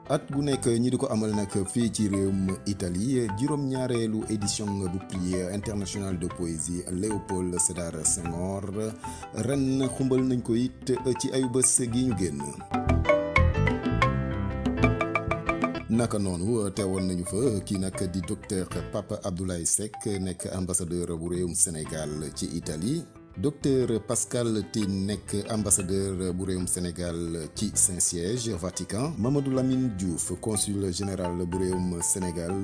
at gu nekk ñi di ko amal nag fii ci réewum Italie juróom-ñaareelu édition bu prix international de poésie Léopold Sédar Senghor ren xumbal nañ ko it ci ayu bés gi ñu génn. naka noonu teewoon nañu fa kii nag di docteur Pape Abdoulaye Seck nekk ambassadeur bu réewum Sénégal ci Italie. docteur Pascal Tine nekk ambassadeur bu réewum Sénégal ci Saint-Siège Vatican. Mamadou Lamine Diouf consul général bu réewum Sénégal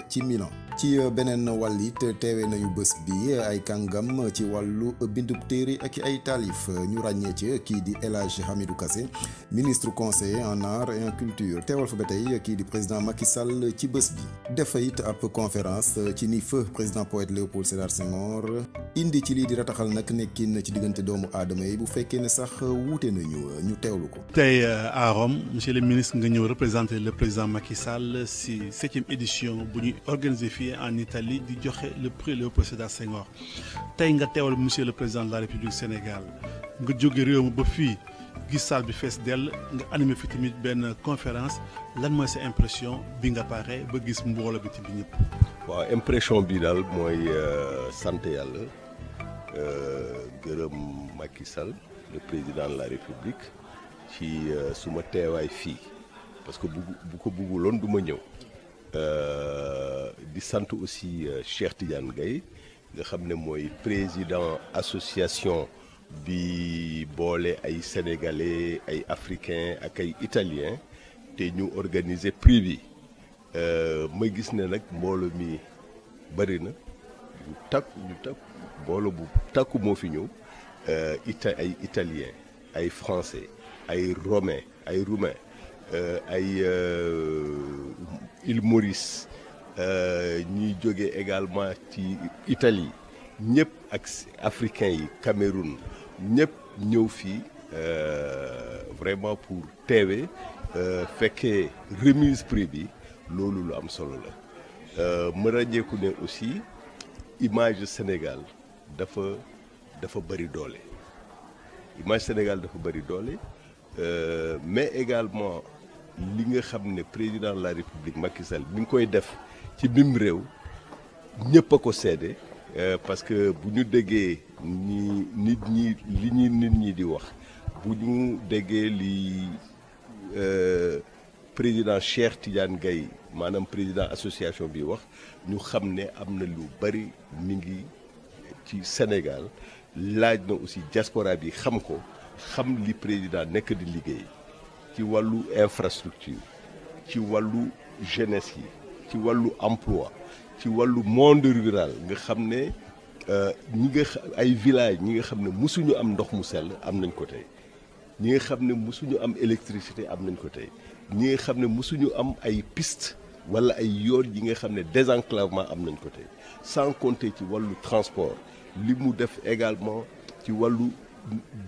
ci Milan. ci beneen wàll it teewee nañu bés bi ay kàngam ci wàllu bindub téere ak ay taalif ñu ràññee ci kii di El Hadj Hamidou Kassé ministre conseiller en art et en culture teewal fa ba tey kii di président Macky Sall ci bés bi. defa it ab conférence ci ni feu président poète Léopold Sédar Senghor indi ci lii di rataxal nag nekkin ci diggante doomu aadama yi bu fekkee ne sax wuute nañu ñu teewlu ko. tey à Rome monsieur le ministre nga ñëw représenter le président Macky Sall si 7e édition bu ñuy organiser fii en Italie di joxe le prix Léopold Sédar Senghor tey nga teewal monsieur le président de la République du Sénégal nga jóge réew mi ba fii gis salle bi fees dell nga animé fi tamit benn conférence lan mooy sa impression bi nga pare ba gis mbooloo bi ci bi ñëpp. waaw impression bi daal mooy sant yàlla. gërëm Macky Sall le président de la République ci suma teewaay fii parce que bu ko bugguloon du ma ñëw di sant aussi Cheikh Tidiane Gaye nga xam ne mooy président association bi boole ay sénégalais ay africains ak ay italiens te ñu organiser prix bi ma gis ne nag mbooloo mi bëri na ñu takku mbooloo bu takku moo fi ñëw ay italien ay français ay roumain ay île Maurice ñuy jóge également ci Italie ñëpp ak africains yi Cameroun ñëpp ñëw fii vraiment pour teewe fekkee remise prix bi loolu lu am solo la ma ràññeeku ne aussi image Sénégal dafa bëri doole image Sénégal dafa bëri doole mais également li nga xam ne président de la République Macky Sall mi ngi koy def ci bim réew ñëpp a ko seede parce que bu ñu déggee nit ñi di wax bu ñu déggee li président Cheikh Tidiane Gaye maanaam président association bi wax ñu xam ne am na lu bëri mi ngi ci Sénégal laaj na aussi diaspora bi xam ko xam li président nekk di liggéey ci wàllu infrastructure ci wàllu jeunesse yi ci wàllu emploi ci wàllu monde rural nga xam ne ay village ñi nga xam ne musuñu am ndox mu sell am nañ ko tey ñi nga xam ne musuñu am électricité am nañ ko tey ñi nga xam ne musuñu am ay piste wala ay yoon yi nga xam ne désenclavement am nañ ko tey sans compter ci wàllu transport li mu def également ci wàllu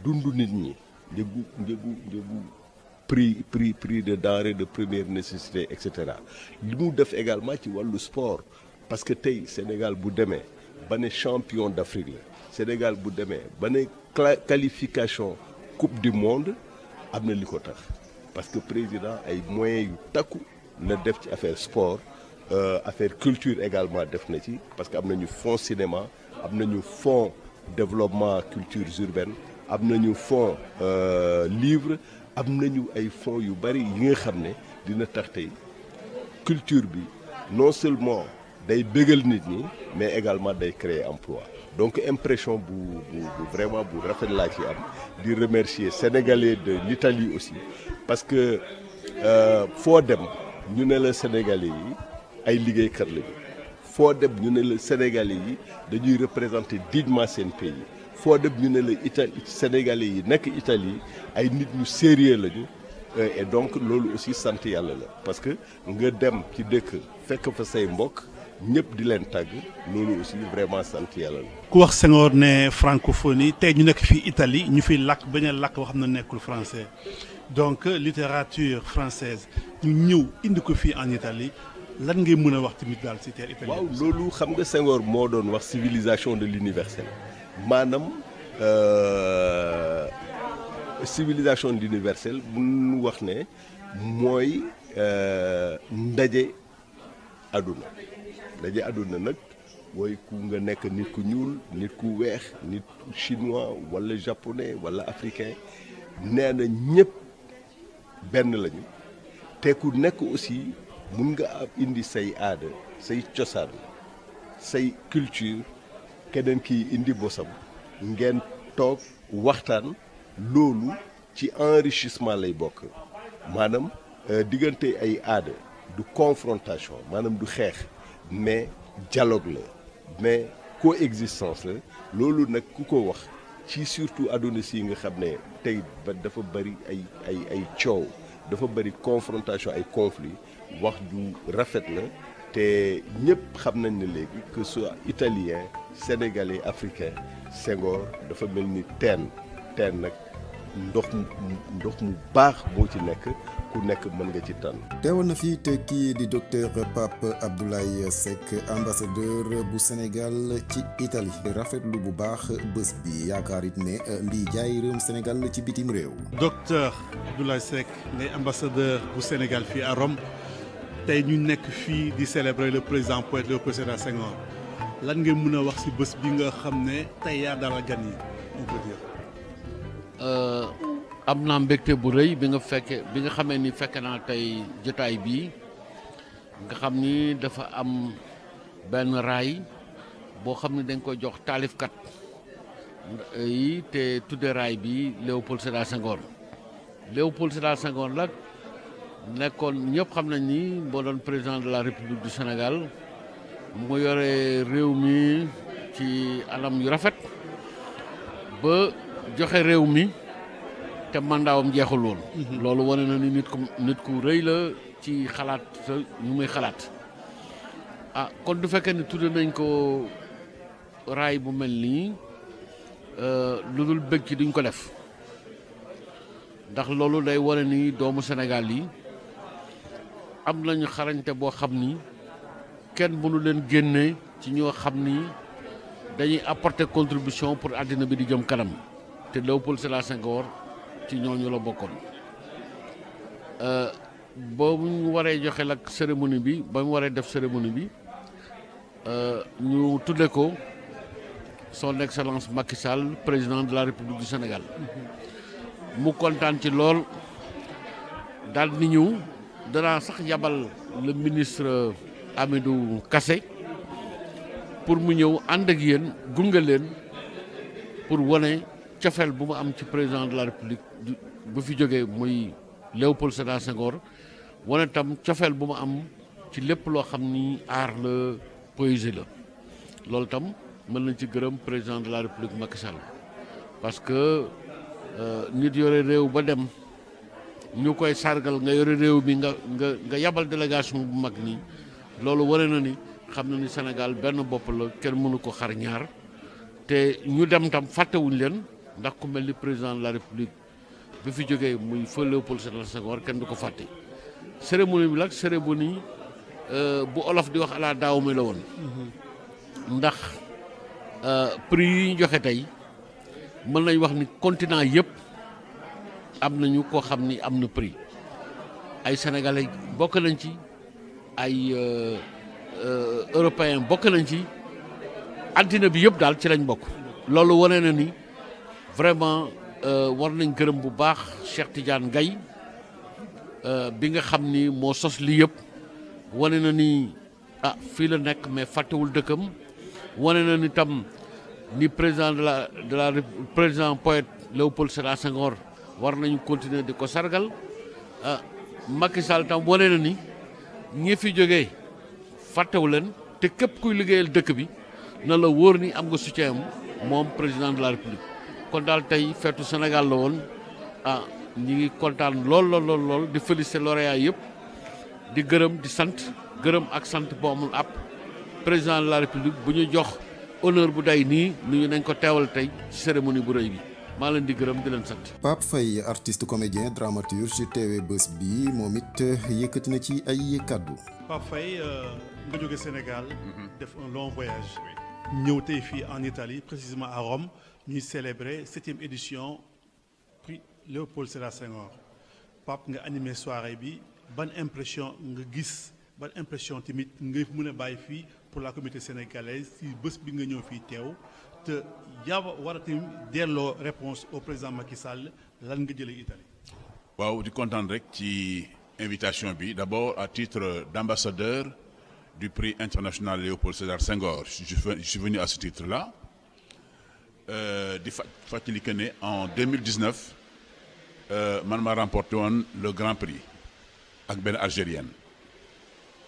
dundu nit ñi njëgu prix de denrées de première nécessité et cetera li mu def également ci wàllu sport parce que tey Sénégal bu demee ba ne champion d'Afrique la Sénégal bu demee ba ne qualification coupe du monde am na li ko tax parce que président ay moyens yu takku la def ci affaire sport affaire culture également def na ci parce que am nañu fonds cinéma am nañu fonds développement cultures urbaines am nañu fonds livre am nañu ay fonds yu bari yi nga xam ne dina tax tey culture bi non seulement day bégal nit ñi mais également day créer emploi donc impression bu vraiment bu rafet laa ci am di remercier sénégalais de l'Italie aussi parce que foo dem ñu ne la sénégalais yi ay liggéeykat lañu foo dem ñu ne la sénégalais yi dañuy représenter dignement seen pays foo dem ñu ne la sénégalais yi nekk Italie ay nit ñu sérieux lañu et donc loolu aussi sant yàlla la parce que nga dem ci dëkk fekk fa say mbokk ñëpp di leen tàgg loolu aussi vraiment sant yàlla la. ku wax Senghor ne francophonie tey ñu nekk fii Italie ñu fiy làkk bañ a làkk boo xam ne nekkul français donc littérature française ñu ñëw indi ko fii en Italie lan ngay mën a wax tamit daal ci terre italienne. waaw loolu xam nga Senghor moo doon wax civilisation de l'universel maanaam civilisation de l'universel bu ñu wax ne mooy ndaje àdduna nag mooy ku nga nekk nit ku ñuul nit ku weex nit chinois wala japonais wala africain nee na ñëpp benn lañu te ku nekk aussi mun nga indi say aada say cosaan say culture keneen kii indi bosam ngeen toog waxtaan loolu ci enrichissement lay bokk maanaam diggante ay aada du confrontation maanaam du xeex mais dialogue la mais coexistence la loolu nag ku ko wax ci surtout àdduna si nga xam ne tey dafa bëri ay coow dafa bëri confrontation ay conflit wax ju rafet la te ñëpp xam nañ ne léegi que soit italien sénégalais africain Senghor dafa mel ni teen nag ndox mu baax moo ci nekk ku nekk mën nga ci tànn. teewal na fii te kii di docteur Pape Abdoulaye Seck ambassadeur bu Sénégal ci Italie rafetlu bu baax bés bi yaakaar it ne lii jaay réewum Sénégal ci bitim réew. docteur Abdoulaye Seck ngay ambassadeur bu Sénégal fii à Rome tey ñu nekk fii di célébrer le président poète Léopold Sédar Senghor lan ngeen mën a wax ci bés bi nga xam ne tey yaa dalal gan yi on peut dire. am naa mbégte bu rëy bi nga xamee ni fekk naa tey jotaay bi nga xam ni dafa am benn raay boo xam ne dañ ko jox taalifkat yi te tudde raay bi Léopold Sédar Senghor nag nekkoon ñëpp xam nañ ni moo doon président de la République du Sénégal mu yore réew mi ci anam yu rafet ba joxe réew mi te mandaawam jeexul woon. loolu wane na ni nit ku rëy la ci xalaat ñu muy xalaat kon du fekkee ni tudde nañ ko raay bu mel nii lu dul bëgg ci duñ ko def ndax loolu day wane ni doomu Sénégal yi am nañu xarañte boo xam ni kenn mënu leen génne ci ñoo xam ni dañuy apporter contribution pour àddina bi di jëm kanam te Léopold Sédar Senghor ci ñooñu la bokkoon boobu ñu waree joxe la cérémonie bi ba mu waree def cérémonie bi ñu tudde ko son excellence Macky Sall président de la République du Sénégal mu kontaan ci lool daal di ñëw danaa sax yabal le ministre Hamidou Kassé pour mu ñëw ànd ak yéen gunge leen pour wane cofeel bu mu am ci président de la République bu fi jógee muy Léopold Sédar Senghor wane tam cofeel bu mu am ci lépp loo xam ni art la poésie la loolu tam mën nañ ci gërëm président de la République Macky Sall parce que nit yore réew ba dem ñu koy sargal nga yore réew mi nga yabal délégation bu mag nii loolu wane na ni xam na ni Sénégal benn bopp la kenn mënu ko xar ñaar te ñu dem tam fàttewuñ leen ndax ku mel ni président de la République bi fi jógee muy feu Léopold Sédar Senghor kenn du ko fàtte cérémonie bi nag cérémonie bu olof di wax ala daaw mi la woon ndax prix yi ñu joxe tey mën nañ wax ni continent yëpp am nañu koo xam ni am na prix ay sénégalais bokk nañ ci ay européens bokk nañ ci àddina bi yëpp daal ci lañ bokk loolu wane na ni vraiment war nañ gërëm bu baax Cheikh Tidiane Gaye bi nga xam ni moo sos lii yëpp wane na ni fii la nekk mais fàttewul dëkkam wane na ni tam ni président de la président poète Léopold Sédar Senghor war nañu continuer di ko sargal Macky Sall tam wane na ni ñi fi jógee fàttewu leen te képp kuy liggéeyal dëkk bi na la wóor ni am nga soutien am moom président de la République kon daal tey feetu Sénégal la woon ñi ngi kontaan lool di féliciter lauréat yëpp di gërëm di sant gërëm ak sant boo amul àpp président de la République bu ñu jox honneur bu day nii nu ñu nañ ko teewal tey ci cérémonie bu rëy bi maa leen di gërëm di leen sant. Pape Faye artiste comédien dramaturge ci teewee bés bi moom it yëkkati na ci ay kàddu. Pape Faye nga jóge Sénégal def un long voyage ñëw tey fii en Italie précisément à Rome ñuy célébrer 7e édition prix Léopold Sédar Senghor Pape nga animé soirée bi ban impression nga gis ban impression tamit nga mën a bàyyi fii pour la communauté sénégalaise si bés bi nga ñëw fii teew te yaa war a tamit delloo réponse au président Macky Sall lan nga jëlee Italie. waaw di kontaan rek ci invitation bi d'abord à titre d'ambassadeur du prix international Léopold Sédar Senghor je suis venu à ce titre-là di fàttali que ne en 2019 man ma remporté woon le grand prix ak benn algérienne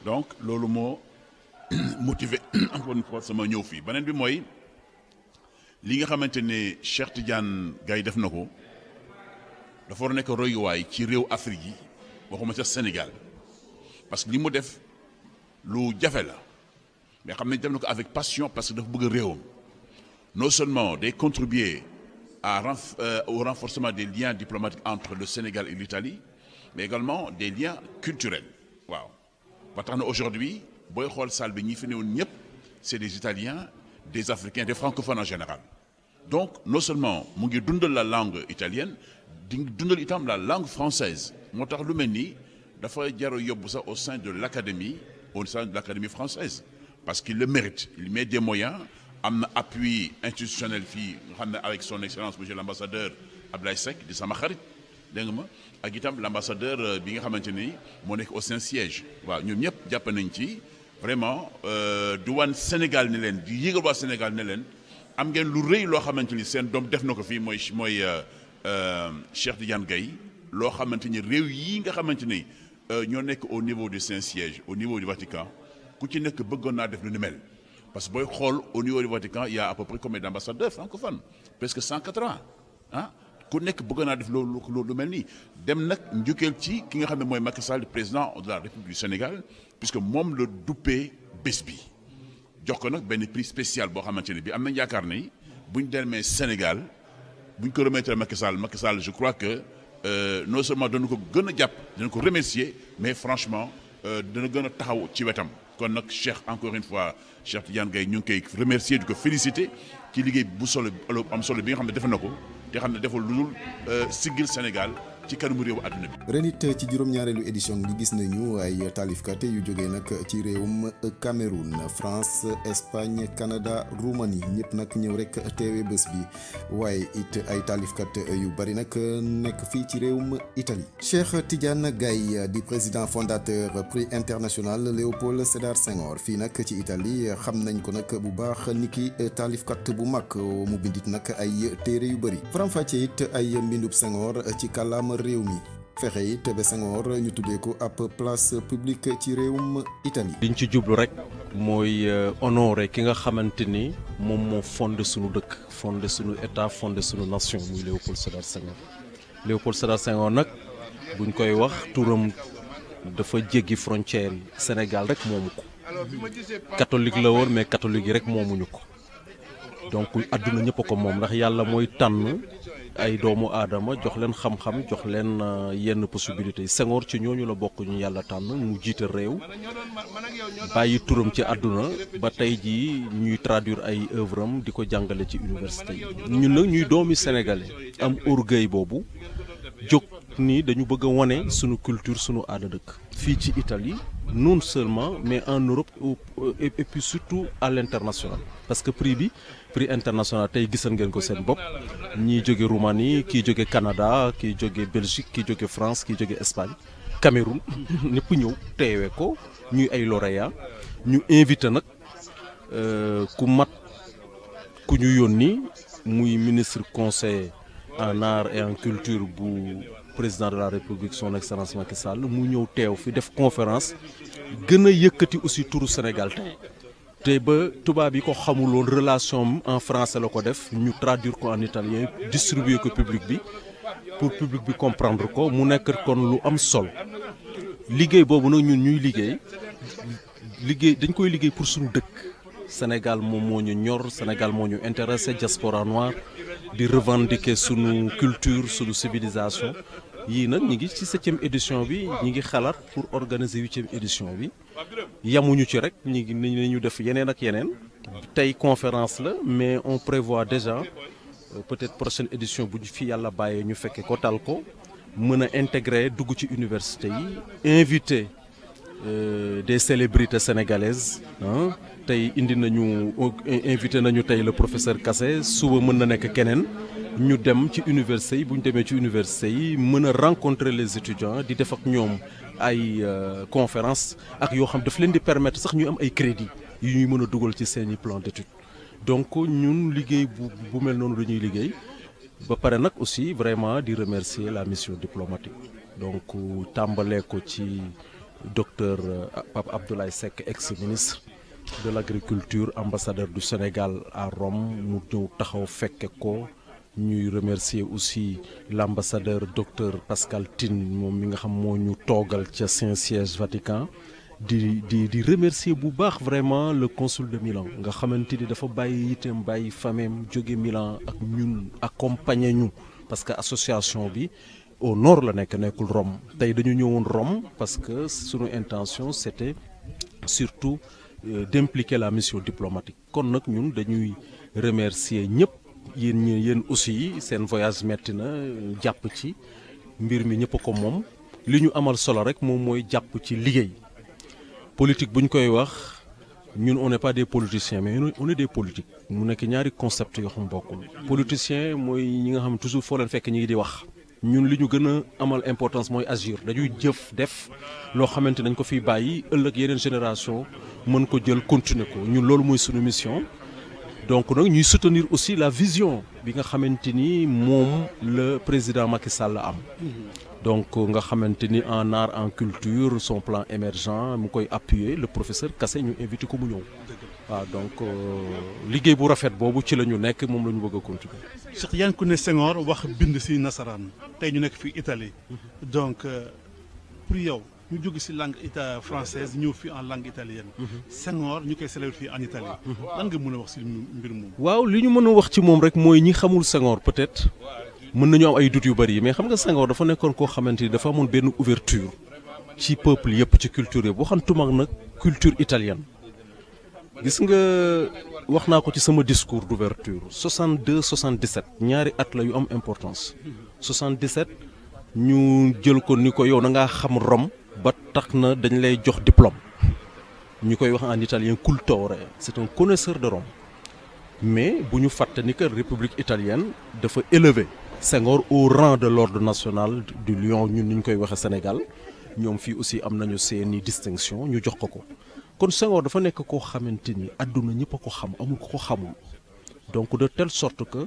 donc loolu moo motivé encore une fois sama ñëw fii beneen bi mooy li nga xamante ne Cheikh Tidiane Gaye def na ko dafa war a nekk royuwaay ci réew Afrique yi waxuma ca Sénégal parce que li mu def lu jafe la mais xam nañ def na ko avec passion parce que dafa bëgg réewam non seulement day contribuer au renforcement des liens diplomatiques entre le Sénégal et l'Italie mais également des liens culturels waaw ba tax na aujourd'hui booy xool salle bi ñi fi newoon ñëpp c'est des Italiens des Africains des francophones en général donc non seulement mu ngi dundal la langue italienne di dundal itam la langue française moo tax lu mel nii dafa jar a yóbbu sax au sein de l'académie française parce qu'il le mérite il met des moyens am na appui institutionnel fii nga xam ne avec son excellence monsieur l'ambassadeur Abdoulaye Seck di sama xarit dégg nga ma ak itam l'ambassadeur bi nga xamante ni moo nekk au Saint-Siège waaw ñoom ñëpp jàpp nañ ci vraiment du wan Sénégal ne leen di yëgal waa Sénégal ne leen am ngeen lu rëy loo xamante ni seen doom def na ko fii mooy Cheikh Tidiane Gaye loo xamante ni réew yi nga xamante ni ñoo nekk au niveau du Saint-Siège au niveau du Vatican ku ci nekk bëggoon naa def lu ni mel parce que booy xool au niveau du Vatican il y a à peu près combien d'ambassadeurs francophones presque 180 ah ku nekk bëggoon naa def lu mel nii dem nag njukkeel ci ki nga xam ne mooy Macky Sall président de la République du Sénégal puisque moom la duppee bés bi jox ko nag benn prix spécial boo xamante ne bi am nañ yaakaar ni buñ demee Sénégal buñ ko remettre Macky Sall je crois que non seulement dana ko gën a jàpp dana ko remercier mais franchement dana gën a taxaw ci wetam kon nag Cheikh encore une fois Cheikh Tidiane Gaye ñu ngi koy remercier di ko féliciter ci liggéey bu solo am solo bi nga xam ne def na ko te xam ne defal lu dul siggil Sénégal ci kanamu réewu àdduna bi. ren it ci juróom-ñaareelu édition bi gis nañu ay taalifkat yu jógee nag ci réewum Cameroun France Espagne Canada Roumanie ñëpp nag ñëw rek teewe bés bi waaye it ay taalifkat yu bari nag nekk fii ci réewum Italie. Cheikh Tidiane Gaye di président fondateur prix international Léopold Sédar Senghor fii nag ci Italie xam nañ ko nag bu baax niki taalifkat bu mag mu bindit nag ay téere yu bari faram-fàcce it ay mbindub Senghor ci kàllaama réew mi fexe it ba Senghor ñu tuddee ko ab place publique ci réewum Italie. liñ ci jublu rek mooy honorer ki nga xamante ni moom moo fondé sunu dëkk fondé sunu état fondé sunu nation muy Léopold Sédar Senghor. Léopold Sédar Senghor nag buñ koy wax turam dafa jéggi frontière yi Sénégal rek moomu ko catholique la woon mais catholique yi rek moomuñu ko donc àdduna ñëpp a ko moom ndax yàlla mooy tànn. ay doomu aadama jox leen xam-xam jox leen yenn possibilités yi Senghor ci ñooñu la bokk ñu yàlla tànn mu jiite réew bàyyi turam ci àdduna ba tey jii ñuy traduire ay œuvre am di ko jàngale ci université yi ñun nag ñuy doomi sénégalais am orgueil boobu jóg ni dañu bëgg a wane sunu culture sunu aada dëkk fii ci Italie non seulement mais en Europe et puis surtout à l'international parce que prix international tey gisal ngeen ko seen bopp ñii jóge Roumanie kii jóge Canada kii jóge Belgique kii jóge France kii jóge Espagne Cameroun ñëpp ñëw teewee ko ñuy ay lauréats ñu invité nag ku mat ku ñu yónni muy ministre conseil en art et en culture bu président de la République son excellence Macky Sall mu ñëw teew fi def conférence gën a yëkkati aussi turu Sénégal tey te ba tubaab yi ko xamuloon relation en français la ko def ñu traduire ko en italien distribuer ko public bi pour public bi comprendre ko mu nekk kon lu am solo liggéey boobu nag ñun ñuy liggéey dañ koy liggéey pour suñu dëkk Sénégal moom moo ñu ñor Sénégal moo ñu intéressé diaspora noire di revendiquer sunu culture sunu civilisation yii nag ñi ngi ci 7e édition bi ñi ngi xalaat pour organiser 8e édition bi yamuñu ci rek ñi ngi nañu def yeneen ak yeneen tey conférence la mais on prévoit déjà peut-être prochaine édition bu fi yàlla bàyyee ñu fekke ko tal ko mën a intégrer dugg ci université yi invité des célébrités sénégalaises ah tey invité nañu tey le professeur Kassé suba mën na nekk keneen ñu dem ci université yi bu ñu demee ci université yi mën a rencontrer les étudiants di def ak ñoom ay conférence ak yoo xam daf leen di permettre sax ñu am ay crédit yu ñuy mën a dugal ci seeni plan d'étude donc ñun liggéey bu mel noonu dañuy liggéey ba pare nag aussi vraiment di remercier la mission diplomatique donc tàmbalee ko ci docteur Pape Abdoulaye Seck ex-ministre de l'agriculture ambassadeur du Sénégal à Rome mu ñëw taxaw fekke ko ñuy remercier aussi l'ambassadeur docteur Pascal Tine moom mi nga xam moo ñu toogal ca Saint-Siège Vatican di remercier bu baax vraiment le consul de Milan nga xamante ni dafa bàyyi itam bàyyi famem jóge Milan ak ñun accompagner ñu parce que association bi au nord la nekkul Rome tey dañu ñëwoon Rome parce que sunu intention c'était surtout d'impliquer la mission diplomatique kon nag ñun dañuy remercier ñëpp yéen aussi seen voyage metti na jàpp ci mbir mi ñëpp ko moom li ñu amal solo rek moom mooy jàpp ci liggéey politique bu ñu koy wax ñun on n'est pas des politiciens mais on est des politiques mu nekk ñaari concept yoo xam bokkul politicien mooy ñi nga xam toujours foo leen fekk ñi ngi di wax ñun li ñu gën a amal importance mooy agir dañuy jëf def loo xamante nañ ko fiy bàyyi ëllëg yeneen génération mën ko jël continuer ko ñun loolu mooy sunu mission donc nag ñuy soutenir aussi la vision bi nga xamante ni moom le président Macky Sall am donc nga xamante ni en art en culture son plan émergent mu koy appuyer le professeur Kassé ñu invité ko mu ñëw waaw donc liggéey bu rafet boobu ci la ñu nekk moom la ñu bëgg a continuer. Cheikh Yane Koné Senghor wax bind ci nasaraan tey ñu nekk fii Italie donc pour yow ñu jóge ci langue française ñëw fii en langue italienne. Senghor ñu koy célébrer fii en Italie. lan nga mën a wax ci mbir moom. waaw li ñu mën a wax ci moom rek mooy ñi xamul Senghor peut-être mën nañu am ay doutes yu bari mais xam nga Senghor dafa nekkoon koo xamante ni dafa amoon benn ouverture ci peuple yëpp ci culture yëpp waxantuma nag culture italienne. gis nga wax naa ko ci sama discours d'ouverture 62 77 ñaari at la yu am importance 77 ñu jël ko ni ko yow na ngaa xam Rome ba tax na dañ lay jox diplôme ñu koy wax en italien cultore c'est un connaisseur de Rome mais bu ñu fàtte ni que République italienne dafa élevé Senghor au rang de l'ordre national du Lion ñun ni ñu koy waxee Sénégal ñoom fii aussi am nañu seeni distinction ñu jox ko kon Senghor dafa nekk koo xamante ni àdduna ñëpp a ko xam amul ko xamul donc de telle sorte que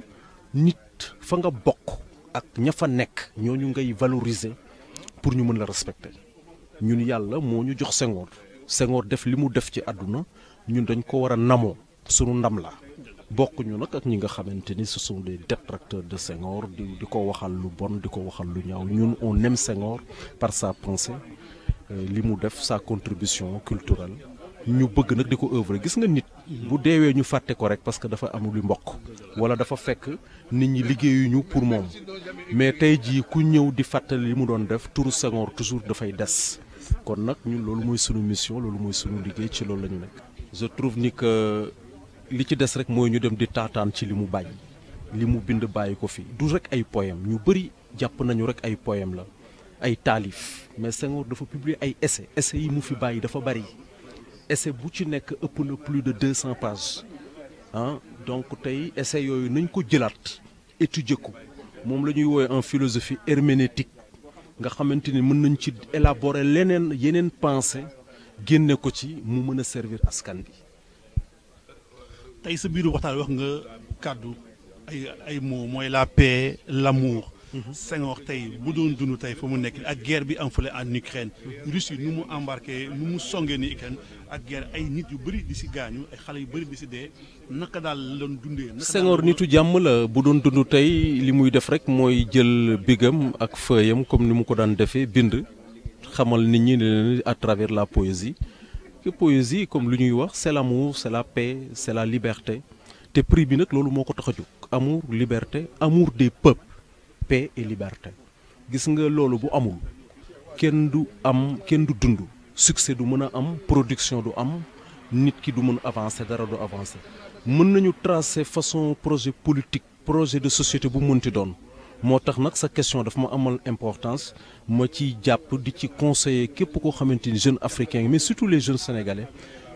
nit fa nga bokk ak ña fa nekk ñooñu ngay valoriser pour ñu mën la respecter ñun yàlla moo ñu jox Senghor def li mu def ci àdduna ñun dañ ko war a namoo sunu ndam la bokk ñu nag ak ñi nga xamante ni ce sont des détracteurs de Senghor di ko waxal lu bon di ko waxal lu ñaaw ñun on aime Senghor par sa pensée li mu def sa contribution culturelle ñu bëgg nag di ko œuvrer gis nga nit bu deewee ñu fàtte ko rek parce que dafa amul lu mbokk wala dafa fekk nit ñi liggéeyuñu pour moom mais tey jii ku ñëw di fàttali li mu doon def turu Senghor toujours dafay des kon nag ñun loolu mooy sunu mission loolu mooy sunu liggéey ci loolu la ñu nekk. je trouve ni que li ci des rek mooy ñu dem di taataan ci li mu bàyyi li mu bind bàyyi ko fi du rek ay poème ñu bëri jàpp nañu rek ay poème la ay taalif mais Senghor dafa publier ay essais yi mu fi bàyyi dafa bari. essai bu ci nekk ëpp na plus de 200 pages ah donc tey essai yooyu nañ ko jëlaat étudier ko moom la ñuy woowee en philosophie herméneutique nga xamante ni mën nañ ci élaborer yeneen pensée génne ko ci mu mën a servir askan bi. tey sa biiru waxtaan wax nga kàddu ay mots mooy la paix l'amour. Senghor tey bu doon dund tey fa mu nekk ak guerre bi am fële en Ukraine Russie nu mu embarqué nu mu songee ni Ukraine ak guerre ay nit yu bëri di si gaañu ay xale yu bëri di si dee naka daal la doon dundee. Senghor nitu jàmm la bu doon dund tey li muy def rek mooy jël bigam ak feuillam comme ni mu ko daan defee bind xamal nit ñi ne à travers la poésie que poésie comme lu ñuy wax c'est l'amour c'est la paix c'est la liberté te prix bi nag loolu moo ko tax a jóg amour liberté amour des peuples. paix et liberté gis nga loolu bu amul kenn du dund succès du mën a am production du am nit ki du mën avancer dara du avancer mën nañu tracer façon projet politique projet de société bu mënti doon moo tax nag sa question daf ma amal importance ma ci jàpp di ci conseiller képp koo xamante ni jeune africain mais surtout les jeunes sénégalais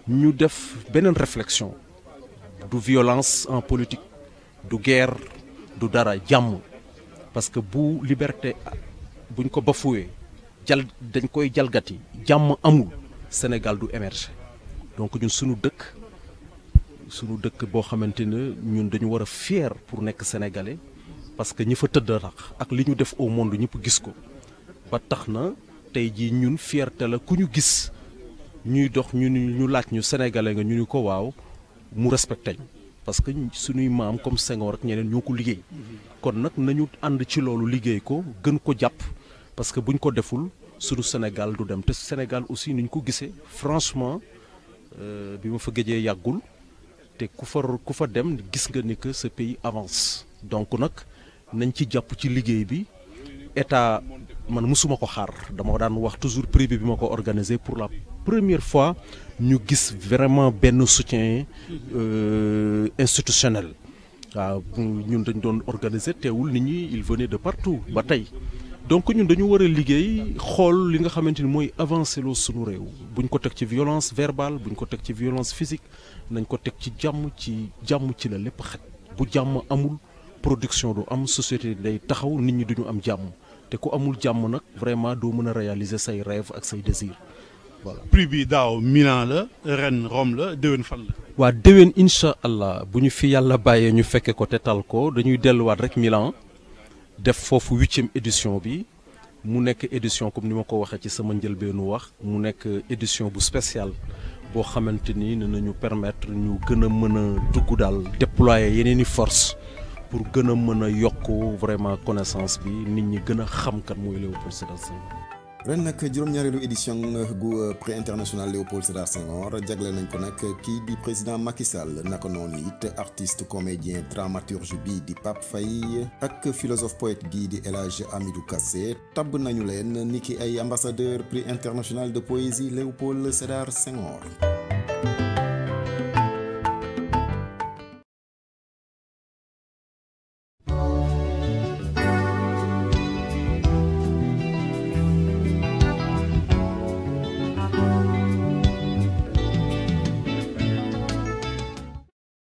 ñu def beneen réflexion du violence en politique du guerre du dara jàmm parce que bu liberté buñ ko bafoué dañ koy jalgati jàmm amul Sénégal du émerger donc ñun suñu dëkk boo xamante ne ñun dañu war a fier pour nekk sénégalais parce que ñi fa tëdd tax ak li ñu def au monde ñëpp gis ko ba tax na tey jii ñun fierté la ku ñu gis ñuy dox ñu laaj ñu sénégalais nga ñu ni ko waaw mu respecté ñu parce que suñuy maam comme Senghor ak ñeneen ñoo ko liggéey kon nag nañu ànd ci loolu liggéey ko gën ko jàpp parce que buñ ko deful suñu Sénégal du dem te Sénégal aussi ni ñu ko gisee franchement bi ma fa géejee yàggul te ku fa dem gis nga ni que ce pays avance donc nag nañ ci jàpp ci liggéey bi état man mësuma ko xaar dama daan wax toujours privé bi ma ko organisé pour la première fois ñu gis vraiment benn soutien institutionnel waaw ñun dañ doon organiser teewul nit ñi il venait de partout ba tey donc ñun dañu war a liggéey xool li nga xamante ni mooy avancer loo sunu réew buñ ko teg ci violence verbale buñ ko teg ci violence physique nañ ko teg ci jàmm ci la lépp xaj bu jàmm amul production du am société day taxaw nit ñi duñu am jàmm te ku amul jàmm nag vraiment doo mën a réaliser say rêve ak say désir voilà. prix bi daaw Milan la ren Rome la déwén fan la. waa déwén incha allah bu ñu fi yàlla bàyyee ñu fekke ko te tal ko dañuy delluwaat rek Milan def foofu 8e édition bi mu nekk édition comme ni ma ko waxee ci sama njëlbeenu wax mu nekk édition bu spéciale boo xamante ni nañu permettre ñu gën a mën a dugg daal déployer yeneen i force pour gën a mën a yokk vraiment connaissance bi nit ñi gën a xam kan mooy Léopold Sédar Senghor. ren nag juróom-ñaareelu édition gu prix international Léopold Sédar Senghor jagle nañ ko nag kii di président Macky Sall naka noonu it artiste comédien dramaturge bii di Pape Faye ak philosophe poète gii di El Hadj Amidou Kassé tabb nañu leen niki ay ambassadeur prix international de poésie Léopold Sédar Senghor.